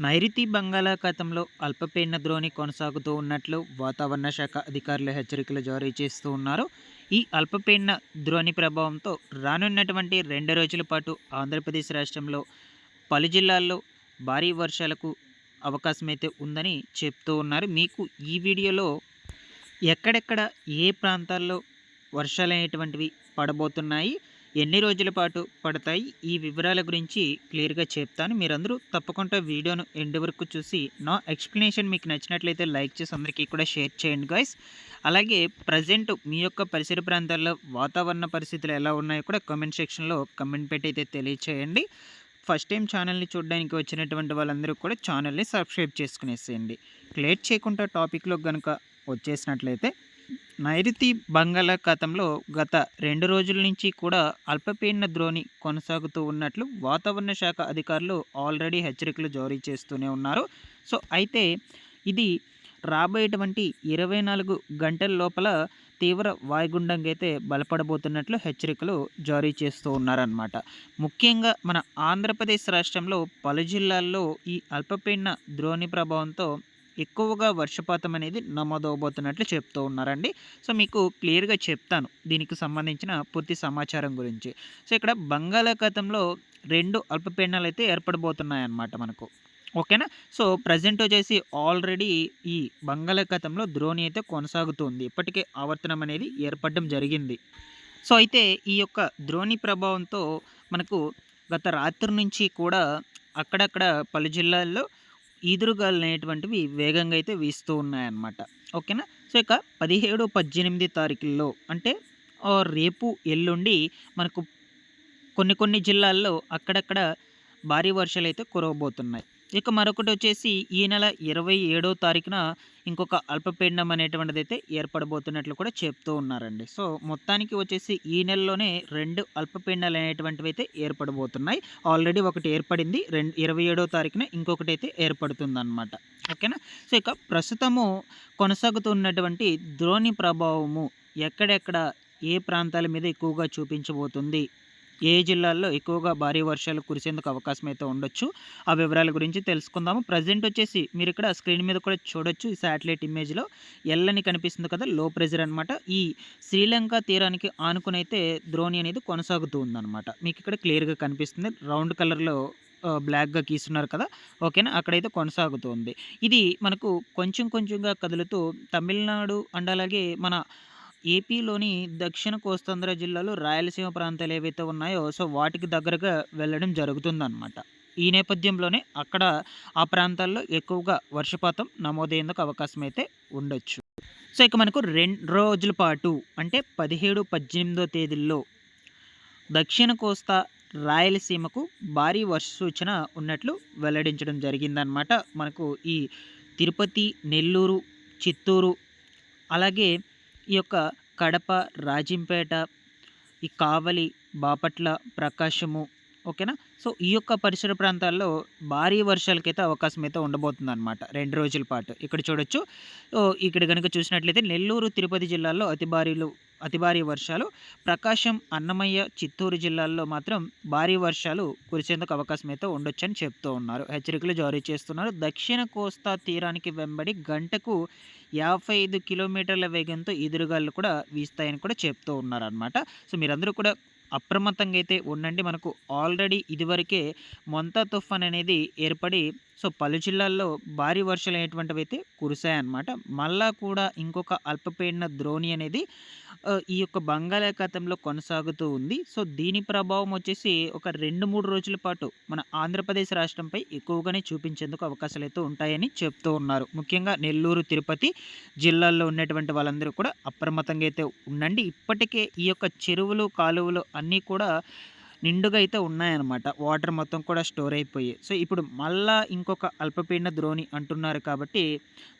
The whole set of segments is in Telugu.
నైరుతి బంగాళాఖాతంలో అల్పపీడన ద్రోణి కొనసాగుతూ ఉన్నట్లు వాతావరణ శాఖ అధికారులు హెచ్చరికలు జారీ చేస్తూ ఉన్నారు. ఈ అల్పపీడన ద్రోణి ప్రభావంతో రానున్నటువంటి 2 రోజుల పాటు ఆంధ్రప్రదేశ్ రాష్ట్రంలో పలు జిల్లాల్లో భారీ వర్షాలకు అవకాశం అయితే ఉందని చెప్తూ ఉన్నారు. మీకు ఈ వీడియోలో ఎక్కడెక్కడ ఏ ప్రాంతాల్లో వర్షాలనేటువంటివి పడబోతున్నాయి, ఎన్ని రోజుల పాటు పడతాయి, ఈ వివరాల గురించి క్లియర్గా చెప్తాను. మీరందరూ తప్పకుండా వీడియోను ఎండ్ వరకు చూసి నా ఎక్స్ప్లెనేషన్ మీకు నచ్చినట్లయితే లైక్ చేసి అందరికీ కూడా షేర్ చేయండి గైస్. అలాగే ప్రజెంట్ మీ యొక్క పరిసర ప్రాంతాల్లో వాతావరణ పరిస్థితులు ఎలా ఉన్నాయో కూడా కామెంట్ సెక్షన్లో కమెంట్ పెట్టి అయితే తెలియచేయండి. ఫస్ట్ టైం ఛానల్ని చూడడానికి వచ్చినటువంటి వాళ్ళందరూ కూడా ఛానల్ని సబ్స్క్రైబ్ చేసుకునేసేయండి. లేట్ చేయకుండా టాపిక్లో కనుక వచ్చేసినట్లయితే, నైరుతి బంగాళాఖాతంలో గత 2 రోజుల నుంచి కూడా అల్పపీడన ద్రోణి కొనసాగుతూ ఉన్నట్లు వాతావరణ శాఖ అధికారులు ఆల్రెడీ హెచ్చరికలు జారీ చేస్తూనే ఉన్నారు. సో అయితే ఇది రాబోయేటువంటి 24 గంటల లోపల తీవ్ర వాయుగుండంగా అయితే బలపడబోతున్నట్లు హెచ్చరికలు జారీ చేస్తూ ఉన్నారన్నమాట. ముఖ్యంగా మన ఆంధ్రప్రదేశ్ రాష్ట్రంలో పలు జిల్లాల్లో ఈ అల్పపీడన ద్రోణి ప్రభావంతో ఎక్కువగా వర్షపాతం అనేది నమోదవబోతున్నట్లు చెప్తూ ఉన్నారండి. సో మీకు క్లియర్గా చెప్తాను దీనికి సంబంధించిన పూర్తి సమాచారం గురించి. సో ఇక్కడ బంగాళాఖాతంలో 2 అల్పపీడనాలు అయితే ఏర్పడబోతున్నాయన్నమాట మనకు. ఓకేనా. సో ప్రజెంట్ వచ్చేసి ఆల్రెడీ ఈ బంగాళాఖాతంలో ద్రోణి అయితే కొనసాగుతుంది. ఇప్పటికే ఆవర్తనం అనేది ఏర్పడడం జరిగింది. సో అయితే ఈ యొక్క ద్రోణి ప్రభావంతో మనకు గత రాత్రి నుంచి కూడా అక్కడక్కడ పలు జిల్లాల్లో ఈదురుగాలు అనేటువంటివి వేగంగా అయితే వీస్తూ ఉన్నాయన్నమాట. ఓకేనా. సో ఇక 17, 18 తారీఖుల్లో అంటే రేపు ఎల్లుండి మనకు కొన్ని జిల్లాల్లో అక్కడక్కడ భారీ వర్షాలు అయితే కురవబోతున్నాయి. ఇక మరొకటి వచ్చేసి ఈ నెల 27వ తారీఖున ఇంకొక అల్పపీడనం అనేటువంటిది అయితే ఏర్పడబోతున్నట్లు కూడా చెప్తూ ఉన్నారండి. సో మొత్తానికి వచ్చేసి ఈ నెలలోనే 2 అల్పపీడనాలు అనేటువంటివి అయితే ఏర్పడబోతున్నాయి. ఆల్రెడీ ఒకటి ఏర్పడింది, 27వ తారీఖున ఇంకొకటి అయితే ఏర్పడుతుందన్నమాట. ఓకేనా. సో ఇక ప్రస్తుతము కొనసాగుతున్నటువంటి ద్రోణి ప్రభావము ఎక్కడెక్కడ ఏ ప్రాంతాల మీద ఎక్కువగా చూపించబోతుంది, ఏ జిల్లాల్లో ఎక్కువగా భారీ వర్షాలు కురిసేందుకు అవకాశం అయితే ఉండొచ్చు, ఆ వివరాల గురించి తెలుసుకుందాము. ప్రజెంట్ వచ్చేసి మీరు ఇక్కడ స్క్రీన్ మీద కూడా చూడొచ్చు. ఈ శాటిలైట్ ఇమేజ్లో ఎల్లని కనిపిస్తుంది కదా, లో ప్రెజర్ అనమాట. ఈ శ్రీలంక తీరానికి ఆనుకుని అయితే ద్రోణి అనేది కొనసాగుతూ ఉందన్నమాట. మీకు ఇక్కడ క్లియర్గా కనిపిస్తుంది, రౌండ్ కలర్లో బ్లాక్గా గీస్తున్నారు కదా. ఓకేనా. అక్కడైతే కొనసాగుతుంది. ఇది మనకు కొంచెం కొంచెంగా కదులుతూ తమిళనాడు అండ్ అలాగే మన ఏపీలోని దక్షిణ కోస్తాంధ్ర జిల్లాలో రాయలసీమ ప్రాంతాలు ఏవైతే ఉన్నాయో సో వాటికి దగ్గరగా వెళ్ళడం జరుగుతుందన్నమాట. ఈ నేపథ్యంలోనే అక్కడ ఆ ప్రాంతాల్లో ఎక్కువగా వర్షపాతం నమోదయ్యేందుకు అవకాశం అయితే ఉండొచ్చు. సో ఇక మనకు 2 రోజుల పాటు అంటే 17, 18వ తేదీల్లో దక్షిణ కోస్తా రాయలసీమకు భారీ వర్ష సూచన ఉన్నట్లు వెల్లడించడం జరిగిందనమాట. మనకు ఈ తిరుపతి, నెల్లూరు, చిత్తూరు, అలాగే ఈ యొక్క కడప, రాజంపేట, ఈ కావలి, బాపట్ల, ప్రకాశము. ఓకేనా. సో ఈ యొక్క పరిసర ప్రాంతాల్లో భారీ వర్షాలకైతే అవకాశం అయితే ఉండబోతుందన్నమాట 2 రోజుల పాటు. ఇక్కడ చూడొచ్చు. ఇక్కడ కనుక చూసినట్లయితే నెల్లూరు, తిరుపతి జిల్లాల్లో అతి భారీ వర్షాలు, ప్రకాశం, అన్నమయ్య, చిత్తూరు జిల్లాల్లో మాత్రం భారీ వర్షాలు కురిసేందుకు అవకాశం అయితే ఉండొచ్చని చెప్తూ ఉన్నారు. హెచ్చరికలు జారీ చేస్తున్నారు. దక్షిణ కోస్తా తీరానికి వెంబడి గంటకు 55 కిలోమీటర్ల వేగంతో ఎదురుగాలు కూడా వీస్తాయని కూడా చెప్తూ ఉన్నారనమాట. సో మీరందరూ కూడా అప్రమత్తంగా అయితే ఉండండి. మనకు ఆల్రెడీ ఇదివరకే మొంతా తుఫాన్ అనేది ఏర్పడి సో పలు జిల్లాల్లో భారీ వర్షాలు అనేటువంటివి అయితే కురిశాయన్నమాట. మళ్ళా కూడా ఇంకొక అల్పపీడన ద్రోణి అనేది ఈ యొక్క బంగాళాఖాతంలో కొనసాగుతూ ఉంది. సో దీని ప్రభావం వచ్చేసి ఒక 2-3 రోజుల పాటు మన ఆంధ్రప్రదేశ్ రాష్ట్రంపై ఎక్కువగానే చూపించేందుకు అవకాశాలు అయితే ఉంటాయని చెప్తూ ఉన్నారు. ముఖ్యంగా నెల్లూరు, తిరుపతి జిల్లాల్లో ఉన్నటువంటి వాళ్ళందరూ కూడా అప్రమత్తంగా అయితే ఉండండి. ఇప్పటికే ఈ యొక్క చెరువులు, కాలువలు అన్నీ కూడా నిండుగా అయితే ఉన్నాయన్నమాట. వాటర్ మొత్తం కూడా స్టోర్ అయిపోయి సో ఇప్పుడు మళ్ళా ఇంకొక అల్పపీడన ద్రోణి అంటున్నారు కాబట్టి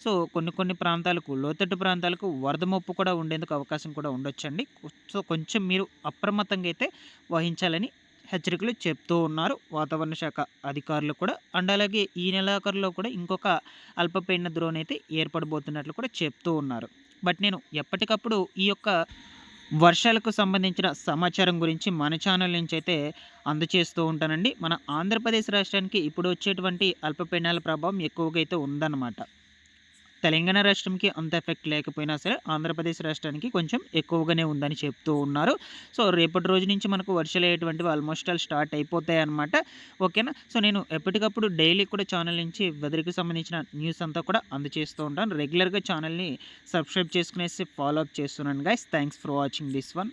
సో కొన్ని ప్రాంతాలకు, లోతట్టు ప్రాంతాలకు వరద ముప్పు కూడా ఉండేందుకు అవకాశం కూడా ఉండొచ్చండి. సో కొంచెం మీరు అప్రమత్తంగా అయితే వహించాలని హెచ్చరికలు చెప్తూ ఉన్నారు వాతావరణ శాఖ అధికారులు కూడా. అండ్ అలాగే ఈ నెలాఖరులో కూడా ఇంకొక అల్పపీడన ద్రోణి అయితే ఏర్పడబోతున్నట్లు కూడా చెప్తూ ఉన్నారు. బట్ నేను ఎప్పటికప్పుడు ఈ యొక్క వర్షాలకు సంబంధించిన సమాచారం గురించి మన ఛానల్ నుంచి అయితే అందచేస్తూ ఉంటానండి. మన ఆంధ్రప్రదేశ్ రాష్ట్రానికి ఇప్పుడు వచ్చేటువంటి అల్పపీడనాల ప్రభావం ఎక్కువగా అయితే ఉందన్నమాట. తెలంగాణ రాష్ట్రంకి అంత ఎఫెక్ట్ లేకపోయినా సరే ఆంధ్రప్రదేశ్ రాష్ట్రానికి కొంచెం ఎక్కువగానే ఉందని చెప్తూ ఉన్నారు. సో, రేపటి రోజు నుంచి మనకు వర్షాలయ్యేటువంటివి ఆల్మోస్ట్ ఆల్ స్టార్ట్ అయిపోతాయన్నమాట. ఓకేనా. సో, నేను ఎప్పటికప్పుడు డైలీ కూడా ఛానల్ నుంచి వెదర్‌కి సంబంధించిన న్యూస్ అంతా కూడా అందజేస్తూ ఉంటాను. రెగ్యులర్‌గా ఛానల్‌ని సబ్స్క్రైబ్ చేసుకునేసి ఫాలో అప్ చేస్తున్నాను guys. Thanks for watching this one.